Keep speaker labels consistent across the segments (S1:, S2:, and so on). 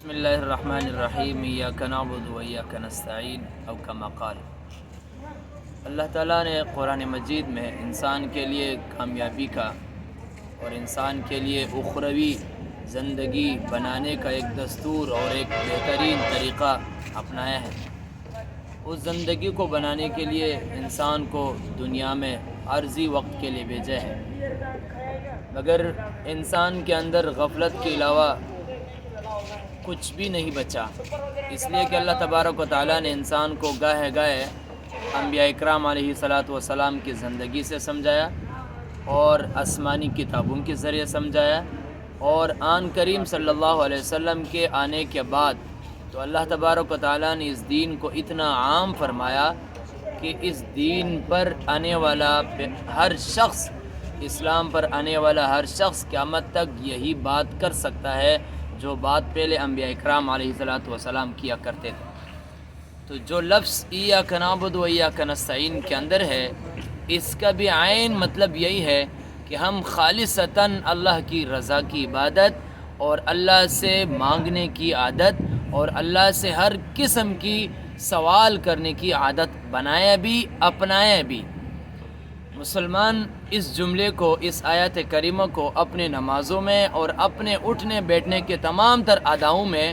S1: بسم اللہ الرحمن الرحیم ایاک نعبد و ایاک نستعین او کما قال۔ اللہ تعالیٰ نے قرآن مجید میں انسان کے لیے کامیابی کا اور انسان کے لیے اخروی زندگی بنانے کا ایک دستور اور ایک بہترین طریقہ اپنایا ہے۔ اس زندگی کو بنانے کے لیے انسان کو دنیا میں عارضی وقت کے لیے بھیجا ہے، مگر انسان کے اندر غفلت کے علاوہ کچھ بھی نہیں بچا، اس لیے کہ اللہ تبارک و تعالیٰ نے انسان کو گاہے گاہے انبیاء اکرام علیہ الصلاۃ والسلام کی زندگی سے سمجھایا اور آسمانی کتابوں کے ذریعے سمجھایا، اور آن کریم صلی اللہ علیہ وسلم کے آنے کے بعد تو اللہ تبارک و تعالیٰ نے اس دین کو اتنا عام فرمایا کہ اس دین پر آنے والا ہر شخص، اسلام پر آنے والا ہر شخص قیامت تک یہی بات کر سکتا ہے جو بات پہلے انبیاء اکرام علیہ الصلاۃ والسلام کیا کرتے تھے۔ تو جو لفظ ایاک نعبد و ایاک نستعین کے اندر ہے، اس کا بھی عین مطلب یہی ہے کہ ہم خالصتاً اللہ کی رضا کی عبادت اور اللہ سے مانگنے کی عادت اور اللہ سے ہر قسم کی سوال کرنے کی عادت بنایا بھی اپنایا بھی۔ مسلمان اس جملے کو، اس آیت کریمہ کو اپنے نمازوں میں اور اپنے اٹھنے بیٹھنے کے تمام تر اداؤں میں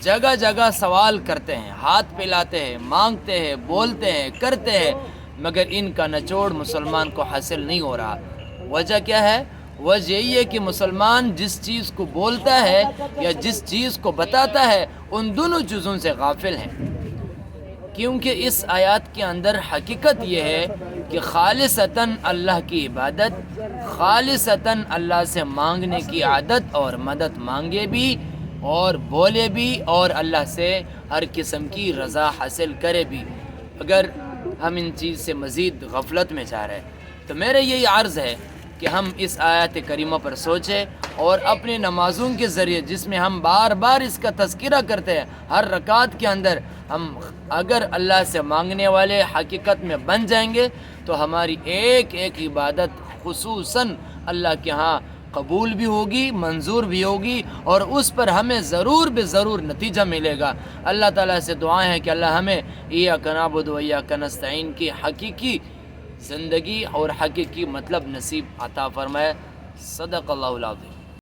S1: جگہ جگہ سوال کرتے ہیں، ہاتھ پھیلاتے ہیں، مانگتے ہیں، بولتے ہیں، کرتے ہیں، مگر ان کا نچوڑ مسلمان کو حاصل نہیں ہو رہا۔ وجہ کیا ہے؟ وجہ یہی ہے کہ مسلمان جس چیز کو بولتا ہے یا جس چیز کو بتاتا ہے، ان دونوں چیزوں سے غافل ہیں، کیونکہ اس آیات کے اندر حقیقت یہ ہے کہ خالصتاً اللہ کی عبادت، خالصتاً اللہ سے مانگنے کی عادت اور مدد مانگے بھی اور بولے بھی اور اللہ سے ہر قسم کی رضا حاصل کرے بھی، اگر ہم ان چیز سے مزید غفلت میں جا رہے ہیں تو میرا یہی عرض ہے کہ ہم اس آیت کریمہ پر سوچیں اور اپنے نمازوں کے ذریعے، جس میں ہم بار بار اس کا تذکرہ کرتے ہیں، ہر رکعت کے اندر ہم اگر اللہ سے مانگنے والے حقیقت میں بن جائیں گے تو ہماری ایک ایک عبادت خصوصاً اللہ کے ہاں قبول بھی ہوگی، منظور بھی ہوگی، اور اس پر ہمیں ضرور بے ضرور نتیجہ ملے گا۔ اللہ تعالیٰ سے دعائیں ہیں کہ اللہ ہمیں ایاک نعبد و ایاک نستعین کی حقیقی زندگی اور حقیقی مطلب نصیب عطا فرمائے۔ صدق اللہ العظیم۔